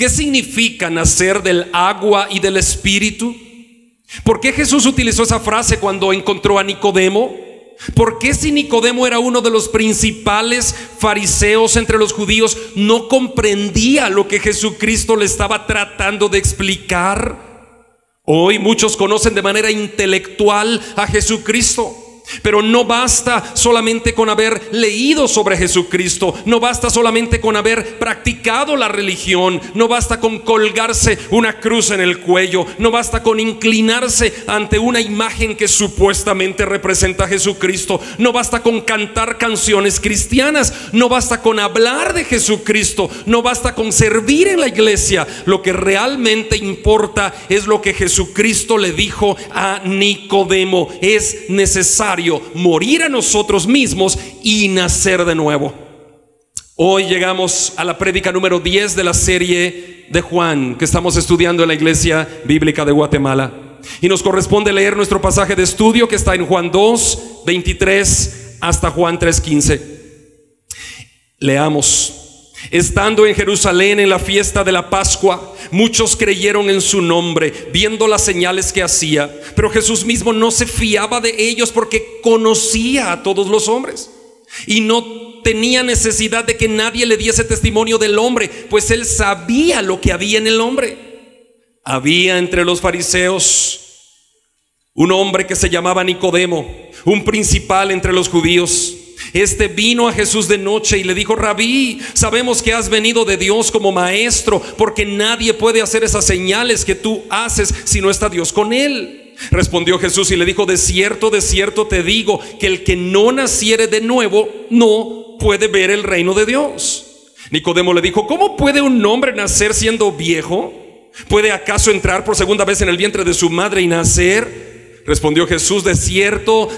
¿Qué significa nacer del agua y del Espíritu? ¿Por qué Jesús utilizó esa frase cuando encontró a Nicodemo? ¿Por qué, si Nicodemo era uno de los principales fariseos entre los judíos, no comprendía lo que Jesucristo le estaba tratando de explicar? Hoy muchos conocen de manera intelectual a Jesucristo, pero no basta solamente con haber leído sobre Jesucristo, no basta solamente con haber practicado la religión, no basta con colgarse una cruz en el cuello, no basta con inclinarse ante una imagen que supuestamente representa a Jesucristo, no basta con cantar canciones cristianas, no basta con hablar de Jesucristo, no basta con servir en la iglesia. Lo que realmente importa es lo que Jesucristo le dijo a Nicodemo: es necesario morir a nosotros mismos y nacer de nuevo. Hoy llegamos a la prédica número 10 de la serie de Juan que estamos estudiando en la Iglesia Bíblica de Guatemala, y nos corresponde leer nuestro pasaje de estudio que está en Juan 2, 23 hasta Juan 3, 15. Leamos. Estando en Jerusalén en la fiesta de la Pascua, muchos creyeron en su nombre, viendo las señales que hacía. Pero Jesús mismo no se fiaba de ellos, porque conocía a todos los hombres y no tenía necesidad de que nadie le diese testimonio del hombre, pues él sabía lo que había en el hombre. Había entre los fariseos un hombre que se llamaba Nicodemo, un principal entre los judíos. Este vino a Jesús de noche y le dijo: Rabí, sabemos que has venido de Dios como maestro, porque nadie puede hacer esas señales que tú haces si no está Dios con él. Respondió Jesús y le dijo: de cierto te digo, que el que no naciere de nuevo no puede ver el reino de Dios. Nicodemo le dijo: ¿cómo puede un hombre nacer siendo viejo? ¿Puede acaso entrar por segunda vez en el vientre de su madre y nacer? Respondió Jesús: de cierto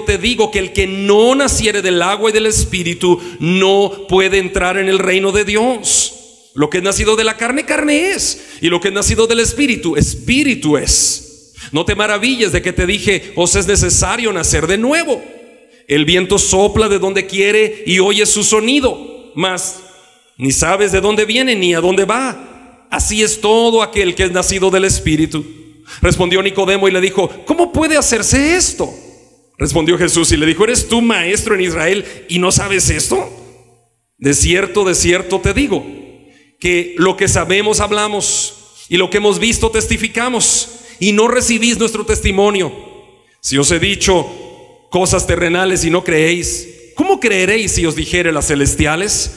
te digo, que el que no naciere del agua y del Espíritu no puede entrar en el reino de Dios. Lo que es nacido de la carne, carne es, y lo que es nacido del Espíritu, espíritu es. No te maravilles de que te dije: os es necesario nacer de nuevo. El viento sopla de donde quiere y oyes su sonido, mas ni sabes de dónde viene ni a dónde va. Así es todo aquel que es nacido del Espíritu. Respondió Nicodemo y le dijo: ¿cómo puede hacerse esto? Respondió Jesús y le dijo: ¿eres tú maestro en Israel y no sabes esto? De cierto te digo, que lo que sabemos hablamos, y lo que hemos visto testificamos, y no recibís nuestro testimonio. Si os he dicho cosas terrenales y no creéis, ¿cómo creeréis si os dijere las celestiales?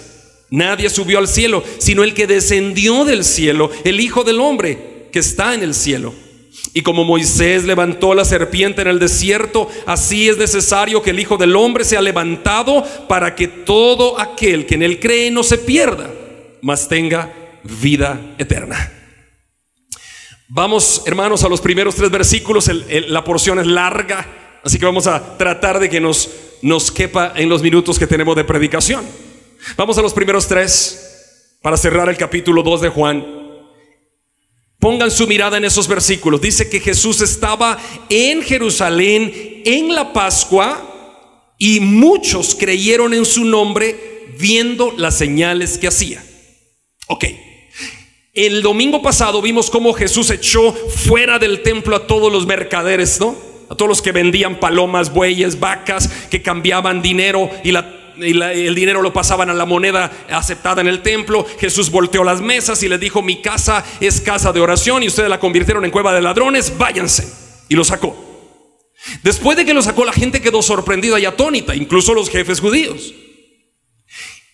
Nadie subió al cielo, sino el que descendió del cielo, el Hijo del Hombre que está en el cielo. Y como Moisés levantó la serpiente en el desierto, así es necesario que el Hijo del Hombre sea levantado, para que todo aquel que en él cree no se pierda, mas tenga vida eterna. Vamos, hermanos, a los primeros 3 versículos. La porción es larga, así que vamos a tratar de que nos quepa en los minutos que tenemos de predicación. Vamos a los primeros 3 para cerrar el capítulo 2 de Juan. Pongan su mirada en esos versículos. Dice que Jesús estaba en Jerusalén en la Pascua, y muchos creyeron en su nombre viendo las señales que hacía. Ok. El domingo pasado vimos cómo Jesús echó fuera del templo a todos los mercaderes, ¿no? A todos los que vendían palomas, bueyes, vacas, que cambiaban dinero y el dinero lo pasaban a la moneda aceptada en el templo. Jesús volteó las mesas y les dijo: mi casa es casa de oración y ustedes la convirtieron en cueva de ladrones, váyanse. Y lo sacó. Después de que lo sacó, la gente quedó sorprendida y atónita, incluso los jefes judíos.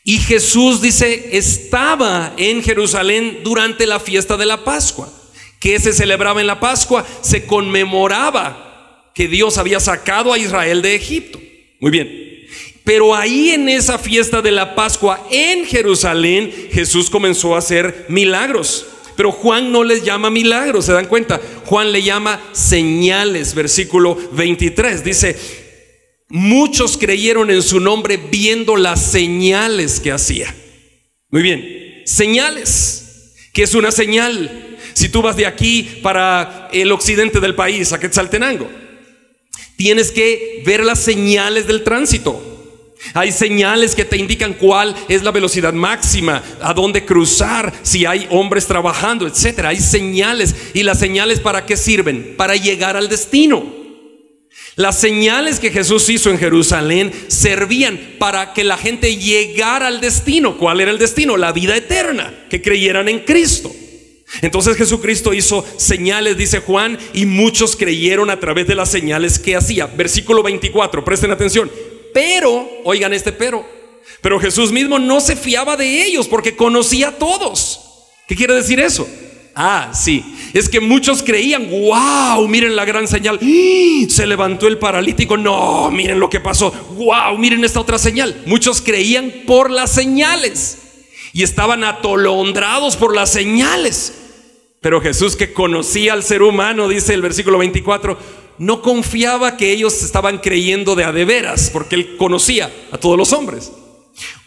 Y Jesús, dice, estaba en Jerusalén durante la fiesta de la Pascua. ¿Qué se celebraba en la Pascua? Se conmemoraba que Dios había sacado a Israel de Egipto. Muy bien. Pero ahí, en esa fiesta de la Pascua en Jerusalén, Jesús comenzó a hacer milagros. Pero Juan no les llama milagros, ¿se dan cuenta? Juan le llama señales. Versículo 23 dice: muchos creyeron en su nombre viendo las señales que hacía. Muy bien, señales. ¿Qué es una señal? Si tú vas de aquí para el occidente del país, a Quetzaltenango, tienes que ver las señales del tránsito. Hay señales que te indican cuál es la velocidad máxima, a dónde cruzar, si hay hombres trabajando, etcétera. Hay señales. ¿Y las señales para qué sirven? Para llegar al destino. Las señales que Jesús hizo en Jerusalén servían para que la gente llegara al destino. ¿Cuál era el destino? La vida eterna, que creyeran en Cristo. Entonces Jesucristo hizo señales, dice Juan, y muchos creyeron a través de las señales que hacía. Versículo 24, presten atención. Pero, oigan este pero Jesús mismo no se fiaba de ellos porque conocía a todos. ¿Qué quiere decir eso? Sí, es que muchos creían, wow, miren la gran señal, se levantó el paralítico, no, miren lo que pasó, wow, miren esta otra señal. Muchos creían por las señales y estaban atolondrados por las señales. Pero Jesús, que conocía al ser humano, dice el versículo 24, no confiaba que ellos estaban creyendo de a de veras, porque Él conocía a todos los hombres.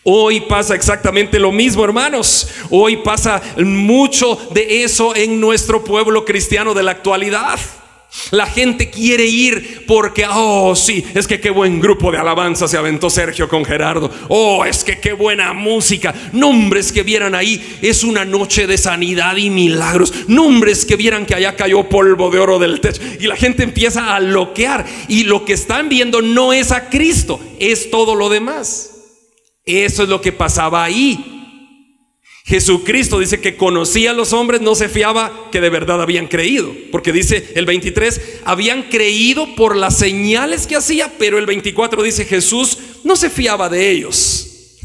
Hoy pasa exactamente lo mismo, hermanos. Hoy pasa mucho de eso en nuestro pueblo cristiano de la actualidad. La gente quiere ir porque, sí, es que qué buen grupo de alabanza se aventó Sergio con Gerardo. Es que qué buena música. Nombres que vieran ahí, es una noche de sanidad y milagros. Nombres que vieran que allá cayó polvo de oro del techo. Y la gente empieza a loquear. Y lo que están viendo no es a Cristo, es todo lo demás. Eso es lo que pasaba ahí. Jesucristo dice que conocía a los hombres, no se fiaba que de verdad habían creído, porque dice el 23, habían creído por las señales que hacía, pero el 24 dice Jesús no se fiaba de ellos.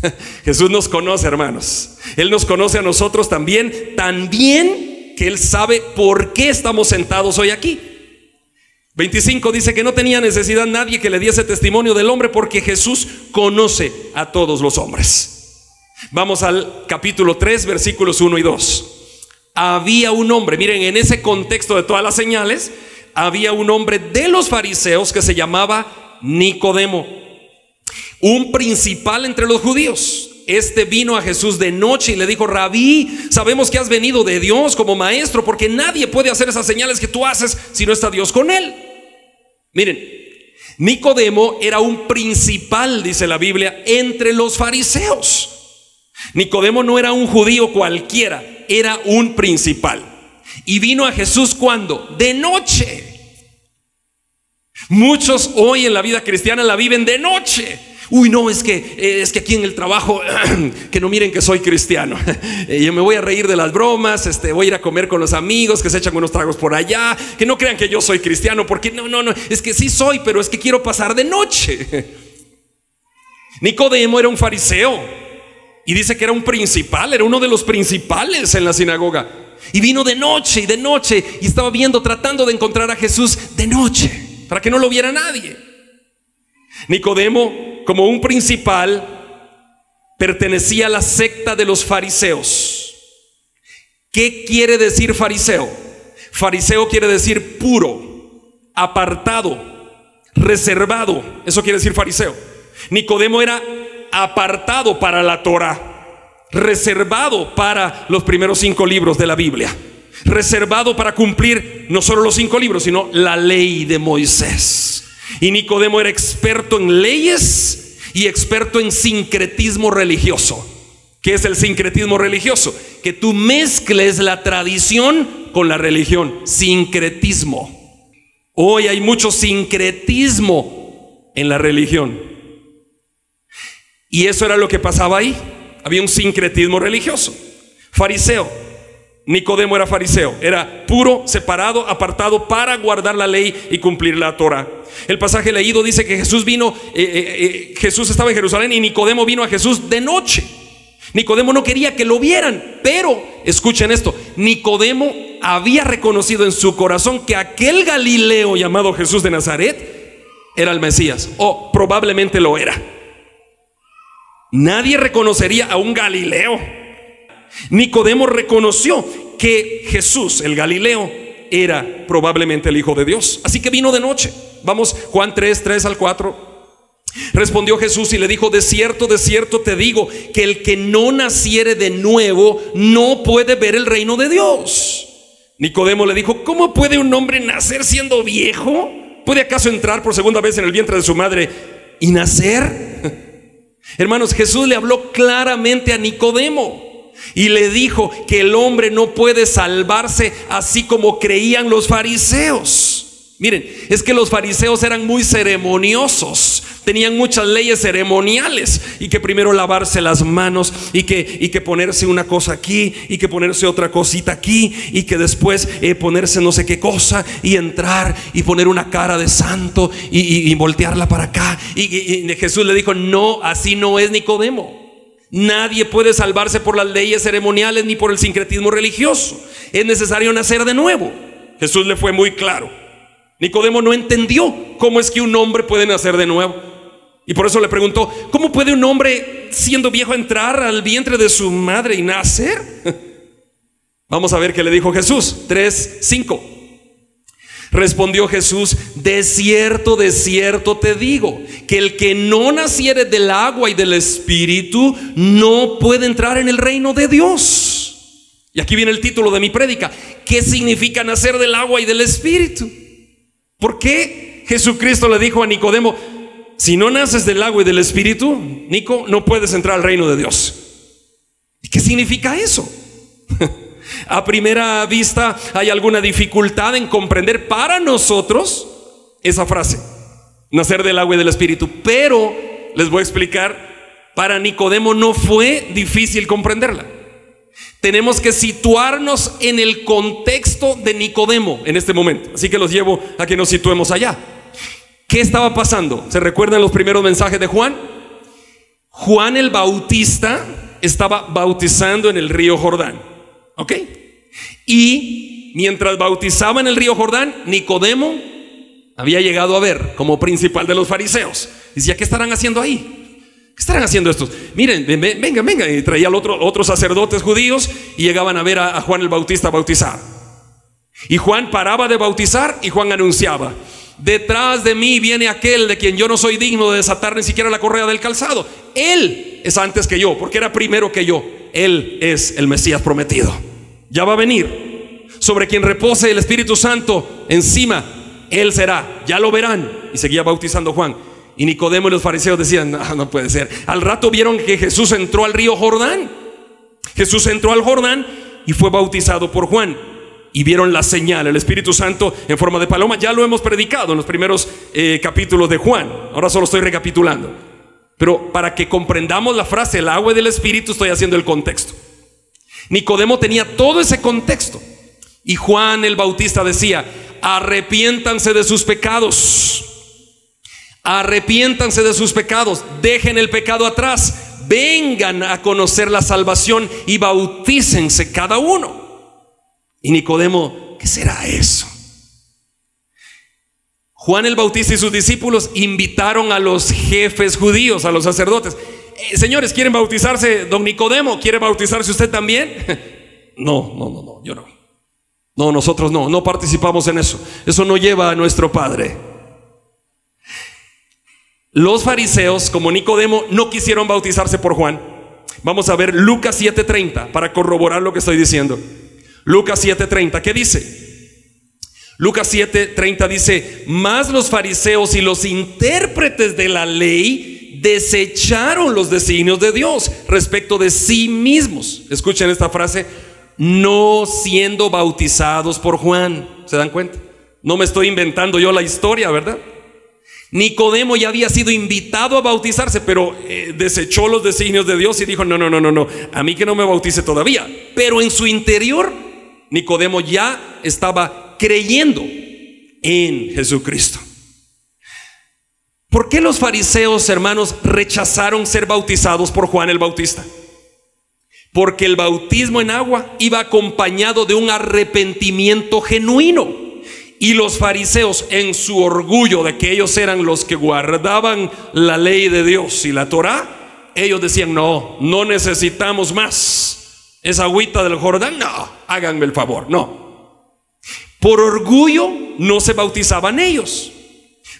Jesús nos conoce, hermanos. Él nos conoce a nosotros también, tan bien que Él sabe por qué estamos sentados hoy aquí. 25 dice que no tenía necesidad nadie que le diese testimonio del hombre, porque Jesús conoce a todos los hombres. Vamos al capítulo 3, versículos 1 y 2. Había un hombre, miren, en ese contexto de todas las señales, había un hombre de los fariseos que se llamaba Nicodemo, un principal entre los judíos. Este vino a Jesús de noche y le dijo: Rabí, sabemos que has venido de Dios como maestro, porque nadie puede hacer esas señales que tú haces si no está Dios con él. Miren, Nicodemo era un principal, dice la Biblia, entre los fariseos. Nicodemo no era un judío cualquiera, era un principal. Y vino a Jesús ¿cuándo? De noche. Muchos hoy en la vida cristiana la viven de noche. No, es que aquí en el trabajo que no miren que soy cristiano. Yo me voy a reír de las bromas, voy a ir a comer con los amigos que se echan unos tragos por allá. Que no crean que yo soy cristiano, porque no, es que sí soy, pero es que quiero pasar de noche. Nicodemo era un fariseo. Y dice que era un principal, era uno de los principales en la sinagoga. Y vino de noche y estaba viendo, tratando de encontrar a Jesús de noche, para que no lo viera nadie. Nicodemo, como un principal, pertenecía a la secta de los fariseos. ¿Qué quiere decir fariseo? Fariseo quiere decir puro, apartado, reservado. Eso quiere decir fariseo. Nicodemo era apartado para la Torah, reservado para los primeros 5 libros de la Biblia, reservado para cumplir no solo los 5 libros, sino la ley de Moisés. Y Nicodemo era experto en leyes y experto en sincretismo religioso. ¿Qué es el sincretismo religioso? Que tú mezcles la tradición con la religión. Sincretismo. Hoy hay mucho sincretismo en la religión. Y eso era lo que pasaba ahí. Había un sincretismo religioso. Fariseo. Nicodemo era fariseo. Era puro, separado, apartado para guardar la ley y cumplir la Torah. El pasaje leído dice que Jesús vino, Jesús estaba en Jerusalén y Nicodemo vino a Jesús de noche. Nicodemo no quería que lo vieran, pero escuchen esto: Nicodemo había reconocido en su corazón que aquel Galileo llamado Jesús de Nazaret era el Mesías, o probablemente lo era. Nadie reconocería a un Galileo. Nicodemo reconoció que Jesús, el Galileo, era probablemente el Hijo de Dios. Así que vino de noche. Vamos, Juan 3 al 4. Respondió Jesús y le dijo: de cierto te digo, que el que no naciere de nuevo no puede ver el reino de Dios. Nicodemo le dijo: ¿cómo puede un hombre nacer siendo viejo? ¿Puede acaso entrar por segunda vez en el vientre de su madre y nacer? Hermanos, Jesús le habló claramente a Nicodemo y le dijo que el hombre no puede salvarse así como creían los fariseos. Miren, es que los fariseos eran muy ceremoniosos, tenían muchas leyes ceremoniales, y que primero lavarse las manos, y que ponerse una cosa aquí, y que ponerse otra cosita aquí, y que después ponerse no sé qué cosa, y entrar y poner una cara de santo y voltearla para acá. Y Jesús le dijo: no, así no es, Nicodemo. Nadie puede salvarse por las leyes ceremoniales ni por el sincretismo religioso. Es necesario nacer de nuevo. Jesús le fue muy claro. Nicodemo no entendió cómo es que un hombre puede nacer de nuevo, y por eso le preguntó: ¿cómo puede un hombre siendo viejo entrar al vientre de su madre y nacer? Vamos a ver qué le dijo Jesús. 3:5. Respondió Jesús: de cierto te digo, que el que no naciere del agua y del Espíritu no puede entrar en el reino de Dios. Y aquí viene el título de mi prédica: ¿qué significa nacer del agua y del Espíritu? ¿Por qué Jesucristo le dijo a Nicodemo: si no naces del agua y del Espíritu, Nico, no puedes entrar al reino de Dios? ¿Y qué significa eso? A primera vista hay alguna dificultad en comprender para nosotros esa frase, nacer del agua y del Espíritu, pero les voy a explicar, para Nicodemo no fue difícil comprenderla. Tenemos que situarnos en el contexto de Nicodemo en este momento, así que los llevo a que nos situemos allá. ¿Qué estaba pasando? ¿Se recuerdan los primeros mensajes de Juan? Juan el Bautista estaba bautizando en el río Jordán, ¿ok? Y mientras bautizaba en el río Jordán, Nicodemo había llegado a ver como principal de los fariseos. Decía: ¿qué estarán haciendo ahí? ¿Qué estarán haciendo estos? Miren, venga. Y traía otros sacerdotes judíos y llegaban a ver a Juan el Bautista bautizar. Y Juan paraba de bautizar y Juan anunciaba: detrás de mí viene aquel de quien yo no soy digno de desatar ni siquiera la correa del calzado. Él es antes que yo, porque era primero que yo. Él es el Mesías prometido. Ya va a venir. Sobre quien repose el Espíritu Santo encima, Él será. Ya lo verán. Y seguía bautizando Juan. Y Nicodemo y los fariseos decían: no puede ser. Al rato vieron que Jesús entró al río Jordán. Jesús entró al Jordán y fue bautizado por Juan. Y vieron la señal, el Espíritu Santo en forma de paloma. Ya lo hemos predicado en los primeros capítulos de Juan. Ahora solo estoy recapitulando. Pero para que comprendamos la frase el agua del Espíritu, estoy haciendo el contexto. Nicodemo tenía todo ese contexto. Y Juan el Bautista decía: arrepiéntanse de sus pecados. Arrepiéntanse de sus pecados, dejen el pecado atrás, vengan a conocer la salvación y bautícense cada uno. Y Nicodemo: ¿qué será eso? Juan el Bautista y sus discípulos invitaron a los jefes judíos, a los sacerdotes: señores, ¿quieren bautizarse? Don Nicodemo, ¿quiere bautizarse usted también? No, yo no. No, nosotros no participamos en eso. Eso no lleva a nuestro Padre. Los fariseos, como Nicodemo, no quisieron bautizarse por Juan. Vamos a ver Lucas 7:30 para corroborar lo que estoy diciendo. Lucas 7:30, ¿qué dice? Lucas 7:30 dice: mas los fariseos y los intérpretes de la ley desecharon los designios de Dios respecto de sí mismos. Escuchen esta frase: no siendo bautizados por Juan. ¿Se dan cuenta? No me estoy inventando yo la historia, ¿verdad? Nicodemo ya había sido invitado a bautizarse, pero desechó los designios de Dios y dijo: no, a mí que no me bautice todavía. Pero en su interior, Nicodemo ya estaba creyendo en Jesucristo. ¿Por qué los fariseos, hermanos, rechazaron ser bautizados por Juan el Bautista? Porque el bautismo en agua iba acompañado de un arrepentimiento genuino. Y los fariseos, en su orgullo de que ellos eran los que guardaban la ley de Dios y la Torá, ellos decían: no necesitamos más. Esa agüita del Jordán, no, háganme el favor, no. Por orgullo no se bautizaban ellos.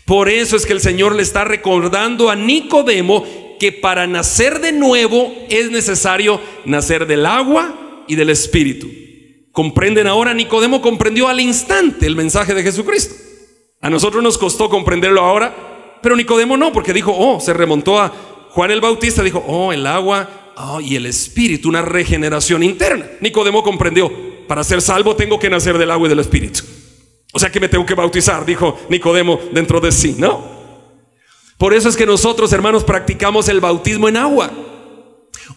Por eso es que el Señor le está recordando a Nicodemo que para nacer de nuevo es necesario nacer del agua y del Espíritu. ¿Comprenden ahora? Nicodemo comprendió al instante el mensaje de Jesucristo. A nosotros nos costó comprenderlo ahora, pero Nicodemo no, porque dijo: se remontó a Juan el Bautista dijo, oh, el agua, y el espíritu, una regeneración interna. Nicodemo comprendió, para ser salvo tengo que nacer del agua y del espíritu. O sea que me tengo que bautizar, dijo Nicodemo dentro de sí, ¿no? Por eso es que nosotros, hermanos, practicamos el bautismo en agua.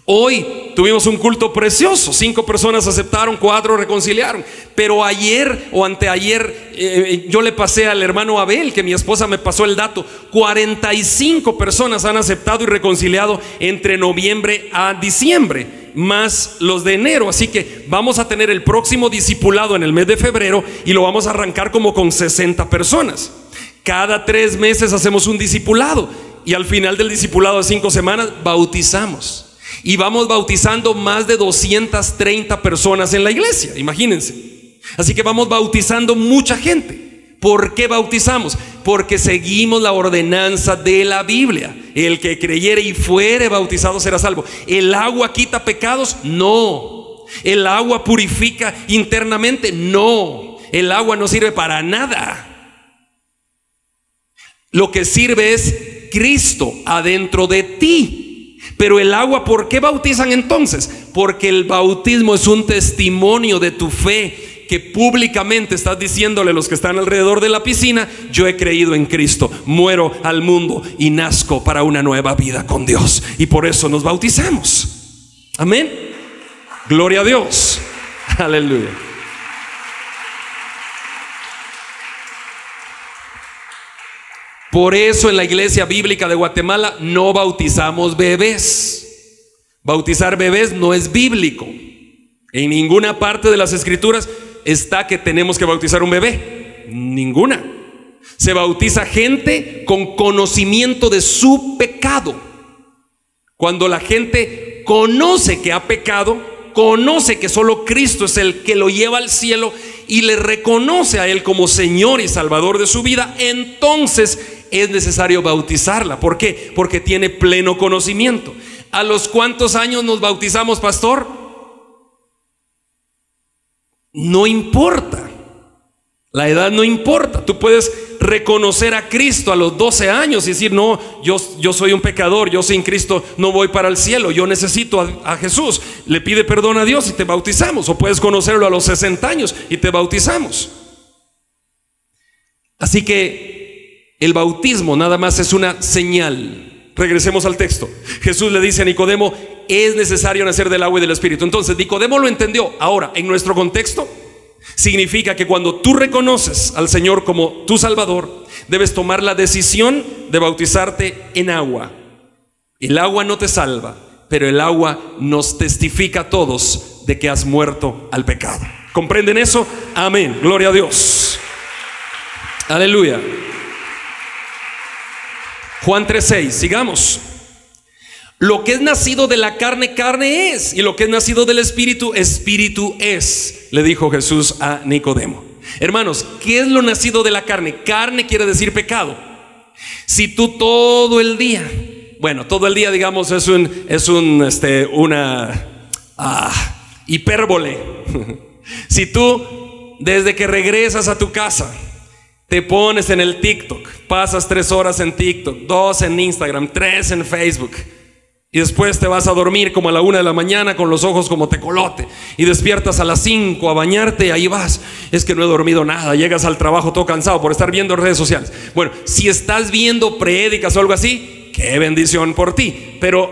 Hoy tuvimos un culto precioso, 5 personas aceptaron, 4 reconciliaron. Pero ayer o anteayer yo le pasé al hermano Abel, que mi esposa me pasó el dato, 45 personas han aceptado y reconciliado entre noviembre a diciembre, más los de enero. Así que vamos a tener el próximo discipulado en el mes de febrero y lo vamos a arrancar como con 60 personas. Cada 3 meses hacemos un discipulado y al final del discipulado de 5 semanas bautizamos. Y vamos bautizando más de 230 personas en la iglesia, imagínense. Así que vamos bautizando mucha gente. ¿Por qué bautizamos? Porque seguimos la ordenanza de la Biblia. El que creyere y fuere bautizado será salvo. ¿El agua quita pecados? No. ¿El agua purifica internamente? No. El agua no sirve para nada. Lo que sirve es Cristo adentro de ti. Pero el agua, ¿por qué bautizan entonces? Porque el bautismo es un testimonio de tu fe, que públicamente estás diciéndole a los que están alrededor de la piscina, yo he creído en Cristo, muero al mundo y nazco para una nueva vida con Dios. Y por eso nos bautizamos. Amén. Gloria a Dios. Aleluya. Por eso en la Iglesia Bíblica de Guatemala no bautizamos bebés. Bautizar bebés no es bíblico. En ninguna parte de las Escrituras está que tenemos que bautizar un bebé. Ninguna. Se bautiza gente con conocimiento de su pecado. Cuando la gente conoce que ha pecado, conoce que solo Cristo es el que lo lleva al cielo y le reconoce a Él como Señor y Salvador de su vida, entonces es necesario bautizarla. ¿Por qué? Porque tiene pleno conocimiento. ¿A los cuántos años nos bautizamos, pastor? No importa. La edad no importa. Tú puedes reconocer a Cristo a los 12 años y decir, no, yo soy un pecador, yo sin Cristo no voy para el cielo, yo necesito a Jesús. Le pide perdón a Dios y te bautizamos. O puedes conocerlo a los 60 años y te bautizamos. Así que el bautismo nada más es una señal. Regresemos al texto. Jesús le dice a Nicodemo, es necesario nacer del agua y del Espíritu. Entonces Nicodemo lo entendió. Ahora, en nuestro contexto, significa que cuando tú reconoces al Señor como tu Salvador, debes tomar la decisión de bautizarte en agua. El agua no te salva, pero el agua nos testifica a todos de que has muerto al pecado. ¿Comprenden eso? Amén. Gloria a Dios. Aleluya. Juan 3:6, sigamos. Lo que es nacido de la carne, carne es, y lo que es nacido del Espíritu, Espíritu es, le dijo Jesús a Nicodemo. Hermanos, ¿qué es lo nacido de la carne? Carne quiere decir pecado. Si tú todo el día, bueno, todo el día digamos es una hipérbole. Si tú desde que regresas a tu casa te pones en el TikTok, pasas 3 horas en TikTok, 2 en Instagram, 3 en Facebook, y después te vas a dormir como a la 1 de la mañana con los ojos como tecolote, y despiertas a las 5 a bañarte y ahí vas, es que no he dormido nada, llegas al trabajo todo cansado por estar viendo redes sociales. Bueno, si estás viendo prédicas o algo así, qué bendición por ti, pero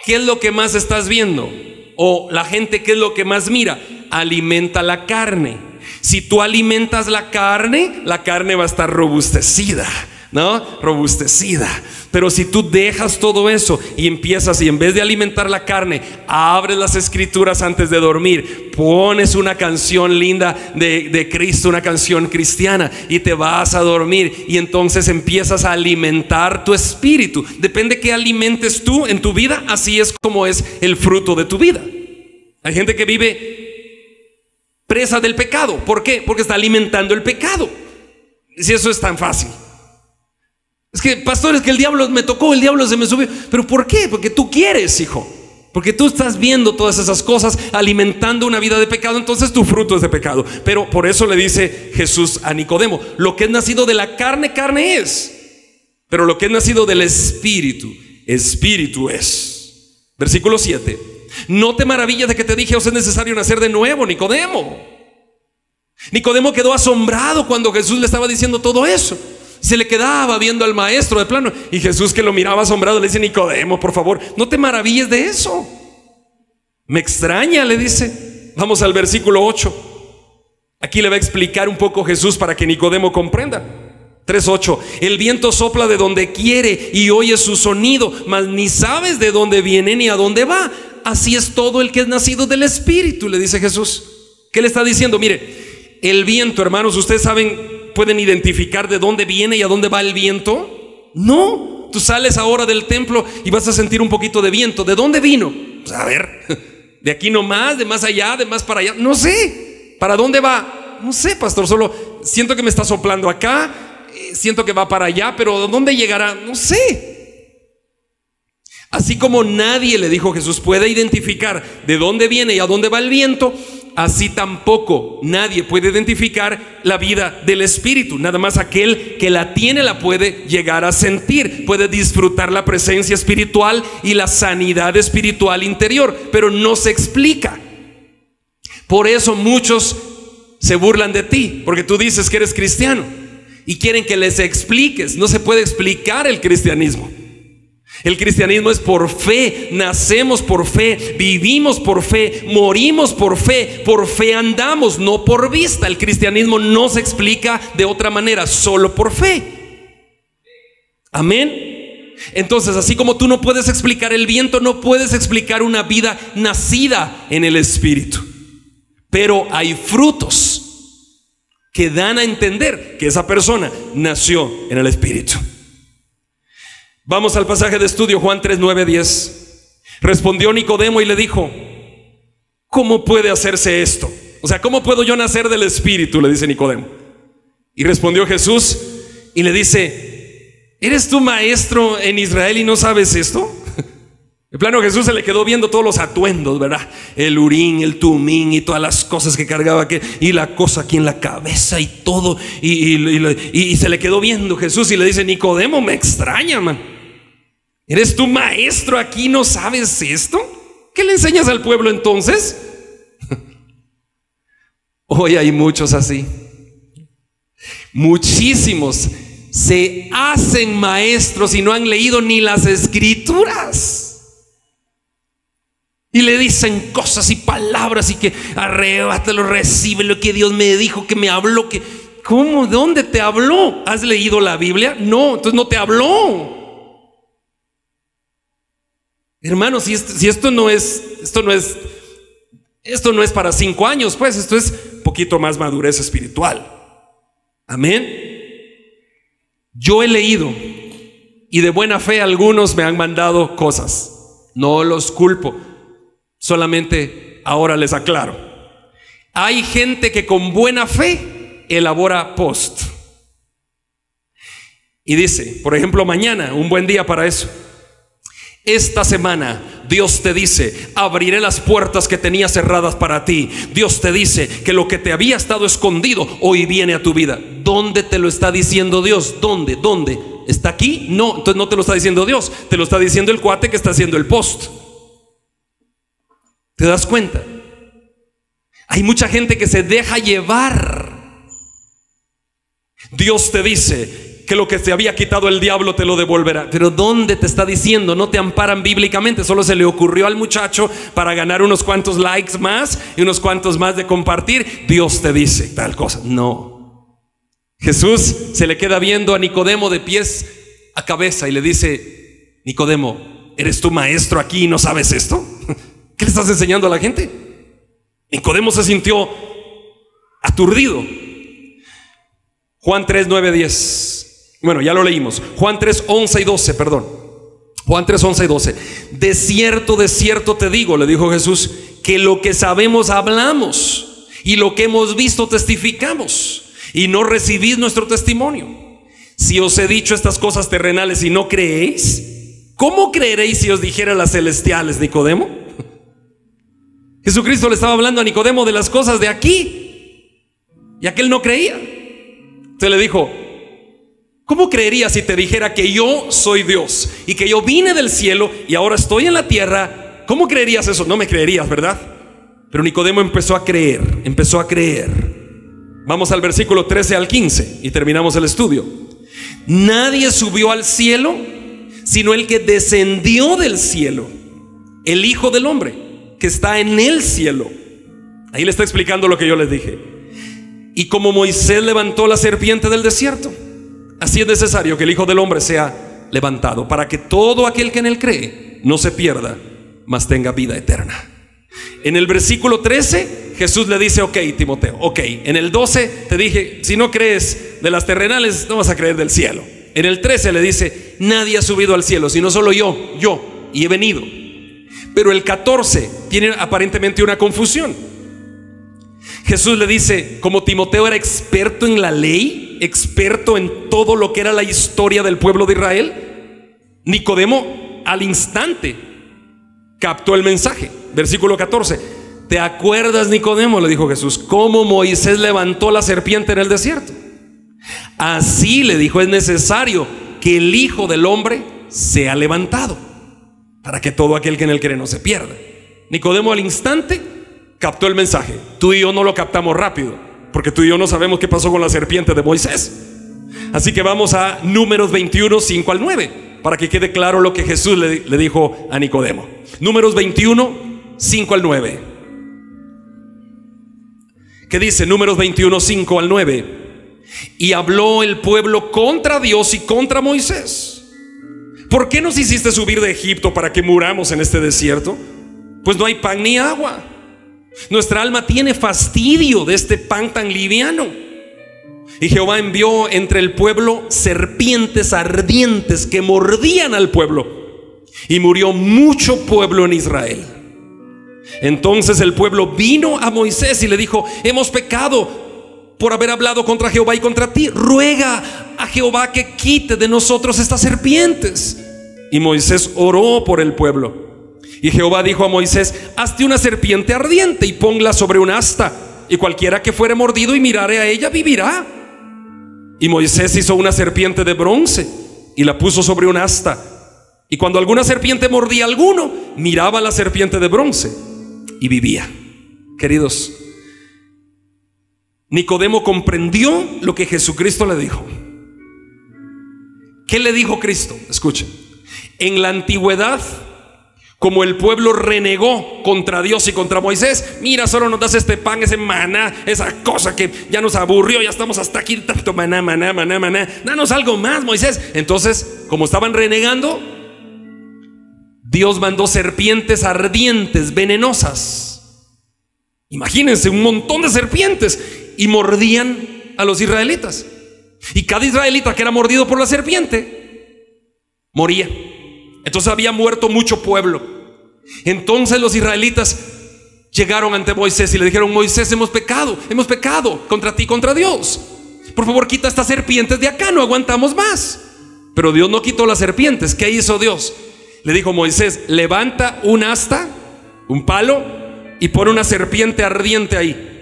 ¿qué es lo que más estás viendo? O la gente, ¿qué es lo que más mira? Alimenta la carne. Si tú alimentas la carne va a estar robustecida, ¿no? Robustecida. Pero si tú dejas todo eso y empiezas, y en vez de alimentar la carne, abres las Escrituras antes de dormir, pones una canción linda de Cristo, una canción cristiana, y te vas a dormir, y entonces empiezas a alimentar tu espíritu. Depende qué alimentes tú en tu vida, así es como es el fruto de tu vida. Hay gente que vive presa del pecado. ¿Por qué? Porque está alimentando el pecado. Si eso es tan fácil. Es que, pastor, es que el diablo me tocó, el diablo se me subió. ¿Pero por qué? Porque tú quieres, hijo. Porque tú estás viendo todas esas cosas, alimentando una vida de pecado, entonces tu fruto es de pecado. Pero por eso le dice Jesús a Nicodemo, lo que es nacido de la carne, carne es. Pero lo que es nacido del Espíritu, espíritu es. Versículo 7. No te maravilles de que te dije, os es necesario nacer de nuevo, Nicodemo. Nicodemo quedó asombrado cuando Jesús le estaba diciendo todo eso. Se le quedaba viendo al maestro de plano. Y Jesús, que lo miraba asombrado, le dice: Nicodemo, por favor, no te maravilles de eso. Me extraña, le dice. Vamos al versículo 8. Aquí le va a explicar un poco Jesús para que Nicodemo comprenda. 3:8. El viento sopla de donde quiere y oyes su sonido, mas ni sabes de dónde viene ni a dónde va. Así es todo el que es nacido del Espíritu, le dice Jesús. ¿Qué le está diciendo? Mire, el viento, hermanos, ¿ustedes pueden identificar de dónde viene y a dónde va el viento? No. Tú sales ahora del templo y vas a sentir un poquito de viento. ¿De dónde vino? Pues a ver, de aquí nomás, de más allá, de más para allá. No sé. ¿Para dónde va? No sé, pastor, solo siento que me está soplando acá, siento que va para allá, pero ¿dónde llegará? No sé. Así como nadie, le dijo Jesús, puede identificar de dónde viene y a dónde va el viento, así tampoco nadie puede identificar la vida del Espíritu. Nada más aquel que la tiene la puede llegar a sentir, puede disfrutar la presencia espiritual y la sanidad espiritual interior, pero no se explica. Por eso muchos se burlan de ti, porque tú dices que eres cristiano y quieren que les expliques. No se puede explicar el cristianismo. El cristianismo es por fe, nacemos por fe, vivimos por fe, morimos por fe andamos, no por vista. El cristianismo no se explica de otra manera, solo por fe. Amén. Entonces, así como tú no puedes explicar el viento, no puedes explicar una vida nacida en el Espíritu. Pero hay frutos que dan a entender que esa persona nació en el Espíritu. Vamos al pasaje de estudio, Juan 3, 9, 10. Respondió Nicodemo y le dijo: ¿cómo puede hacerse esto? O sea, ¿cómo puedo yo nacer del Espíritu?, le dice Nicodemo. Y respondió Jesús y le dice: ¿eres tú maestro en Israel y no sabes esto? De plano, Jesús se le quedó viendo todos los atuendos, ¿verdad? El urín, el tumín y todas las cosas que cargaba aquí, y la cosa aquí en la cabeza y todo, y se le quedó viendo Jesús y le dice: Nicodemo, me extraña, man. ¿Eres tú maestro aquí, no sabes esto? ¿Qué le enseñas al pueblo entonces? Hoy hay muchos así. Muchísimos se hacen maestros y no han leído ni las Escrituras. Y le dicen cosas y palabras y que arrebátalo, recibe lo que Dios me dijo, que me habló. ¿Cómo? ¿Dónde te habló? ¿Has leído la Biblia? No, entonces no te habló. Hermanos, si esto no es para 5 años, pues esto es un poquito más madurez espiritual. Amén. Yo he leído y de buena fe algunos me han mandado cosas. No los culpo. Solamente ahora les aclaro. Hay gente que con buena fe elabora post y dice, por ejemplo, mañana, un buen día para eso. Esta semana Dios te dice: abriré las puertas que tenía cerradas para ti. Dios te dice que lo que te había estado escondido hoy viene a tu vida. ¿Dónde te lo está diciendo Dios? ¿Dónde? ¿Está aquí? No, entonces no te lo está diciendo Dios, te lo está diciendo el cuate que está haciendo el post. ¿Te das cuenta? Hay mucha gente que se deja llevar. Dios te dice que lo que te había quitado el diablo te lo devolverá. Pero ¿dónde te está diciendo? No te amparan bíblicamente. Solo se le ocurrió al muchacho para ganar unos cuantos likes más y unos cuantos más de compartir. Dios te dice tal cosa. No. Jesús se le queda viendo a Nicodemo de pies a cabeza y le dice: Nicodemo, ¿eres tu maestro aquí y no sabes esto? ¿Qué le estás enseñando a la gente? Nicodemo se sintió aturdido. Juan 3, 9, 10. Bueno, ya lo leímos. Juan 3, 11 y 12, perdón. Juan 3, 11 y 12. De cierto te digo, le dijo Jesús, que lo que sabemos hablamos y lo que hemos visto testificamos, y no recibís nuestro testimonio. Si os he dicho estas cosas terrenales y no creéis, ¿cómo creeréis si os dijera las celestiales, Nicodemo? Jesucristo le estaba hablando a Nicodemo de las cosas de aquí, y aquel no creía. Entonces le dijo: ¿Cómo creerías si te dijera que yo soy Dios y que yo vine del cielo y ahora estoy en la tierra? ¿Cómo creerías eso? No me creerías, ¿verdad? Pero Nicodemo empezó a creer, empezó a creer. Vamos al versículo 13 al 15 y terminamos el estudio. Nadie subió al cielo sino el que descendió del cielo, el Hijo del Hombre, que está en el cielo. Ahí le está explicando lo que yo les dije. Y como Moisés levantó la serpiente del desierto, así es necesario que el Hijo del Hombre sea levantado, para que todo aquel que en él cree no se pierda, mas tenga vida eterna. En el versículo 13 Jesús le dice: ok, Timoteo, ok. En el 12 te dije, si no crees de las terrenales, no vas a creer del cielo. En el 13 le dice: nadie ha subido al cielo, sino solo yo, y he venido. Pero el 14 tiene aparentemente una confusión. Jesús le dice, como Timoteo era experto en la ley, experto en todo lo que era la historia del pueblo de Israel, Nicodemo al instante captó el mensaje. Versículo 14: ¿te acuerdas, Nicodemo?, le dijo Jesús, cómo Moisés levantó la serpiente en el desierto. Así, le dijo, es necesario que el Hijo del Hombre sea levantado, para que todo aquel que en él cree no se pierda. Nicodemo al instante captó el mensaje. Tú y yo no lo captamos rápido, porque tú y yo no sabemos qué pasó con la serpiente de Moisés. Así que vamos a Números 21, 5 al 9, para que quede claro lo que Jesús le dijo a Nicodemo. Números 21, 5 al 9. ¿Qué dice Números 21, 5 al 9? Y habló el pueblo contra Dios y contra Moisés. ¿Por qué nos hiciste subir de Egipto para que muramos en este desierto? Pues no hay pan ni agua. Nuestra alma tiene fastidio de este pan tan liviano. Y Jehová envió entre el pueblo serpientes ardientes que mordían al pueblo, y murió mucho pueblo en Israel. Entonces el pueblo vino a Moisés y le dijo: hemos pecado por haber hablado contra Jehová y contra ti. Ruega a Jehová que quite de nosotros estas serpientes. Y Moisés oró por el pueblo. Y Jehová dijo a Moisés: hazte una serpiente ardiente y ponla sobre un asta, y cualquiera que fuere mordido y mirare a ella vivirá. Y Moisés hizo una serpiente de bronce y la puso sobre un asta. Y cuando alguna serpiente mordía a alguno, miraba a la serpiente de bronce y vivía. Queridos, Nicodemo comprendió lo que Jesucristo le dijo. ¿Qué le dijo Cristo? Escuchen. En la antigüedad, como el pueblo renegó contra Dios y contra Moisés: mira, solo nos das este pan, ese maná, esa cosa que ya nos aburrió, ya estamos hasta aquí, tanto maná, danos algo más, Moisés. Entonces, como estaban renegando, Dios mandó serpientes ardientes, venenosas. Imagínense, un montón de serpientes, y mordían a los israelitas. Y cada israelita que era mordido por la serpiente moría. Entonces había muerto mucho pueblo. Entonces los israelitas llegaron ante Moisés y le dijeron: Moisés, hemos pecado contra ti, contra Dios. Por favor, quita estas serpientes de acá, no aguantamos más. Pero Dios no quitó las serpientes. ¿Qué hizo Dios? Le dijo: Moisés, levanta un asta, un palo, y pone una serpiente ardiente ahí.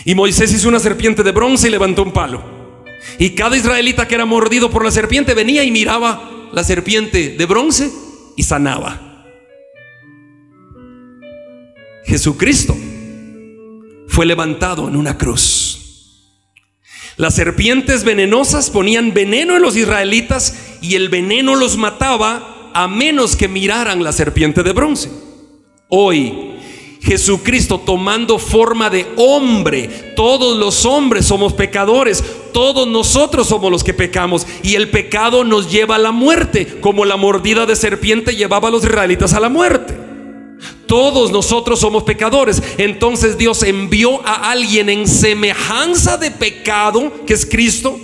Y Moisés hizo una serpiente de bronce y levantó un palo. Y cada israelita que era mordido por la serpiente venía y miraba la serpiente de bronce y sanaba. Jesucristo fue levantado en una cruz. Las serpientes venenosas ponían veneno en los israelitas, y el veneno los mataba a menos que miraran la serpiente de bronce. Hoy Jesucristo, tomando forma de hombre, todos los hombres somos pecadores, todos nosotros somos los que pecamos, y el pecado nos lleva a la muerte, como la mordida de serpiente llevaba a los israelitas a la muerte. Todos nosotros somos pecadores. Entonces Dios envió a alguien en semejanza de pecado, que es Cristo,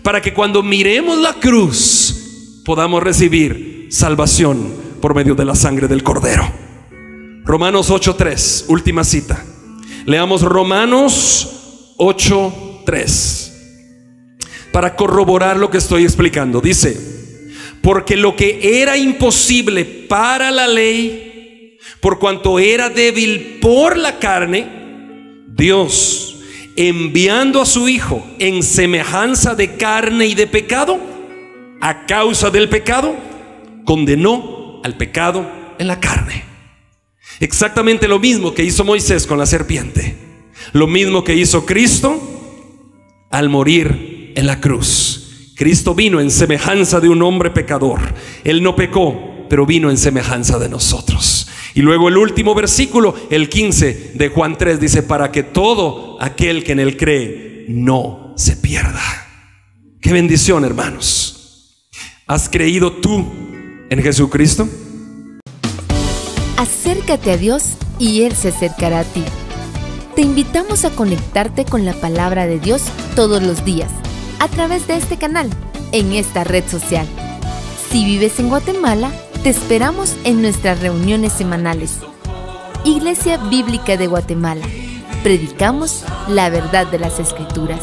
para que cuando miremos la cruz podamos recibir salvación por medio de la sangre del Cordero. Romanos 8:3, última cita. Leamos Romanos 8:3 para corroborar lo que estoy explicando. Dice: porque lo que era imposible para la ley, por cuanto era débil por la carne, Dios, enviando a su Hijo en semejanza de carne y de pecado, a causa del pecado, condenó al pecado en la carne. Exactamente lo mismo que hizo Moisés con la serpiente, lo mismo que hizo Cristo al morir en la cruz. Cristo vino en semejanza de un hombre pecador. Él no pecó, pero vino en semejanza de nosotros. Y luego el último versículo, el 15 de Juan 3, dice: para que todo aquel que en él cree no se pierda. Qué bendición, hermanos. ¿Has creído tú en Jesucristo? Acércate a Dios y Él se acercará a ti. Te invitamos a conectarte con la palabra de Dios todos los días, a través de este canal, en esta red social. Si vives en Guatemala, te esperamos en nuestras reuniones semanales. Iglesia Bíblica de Guatemala. Predicamos la verdad de las Escrituras.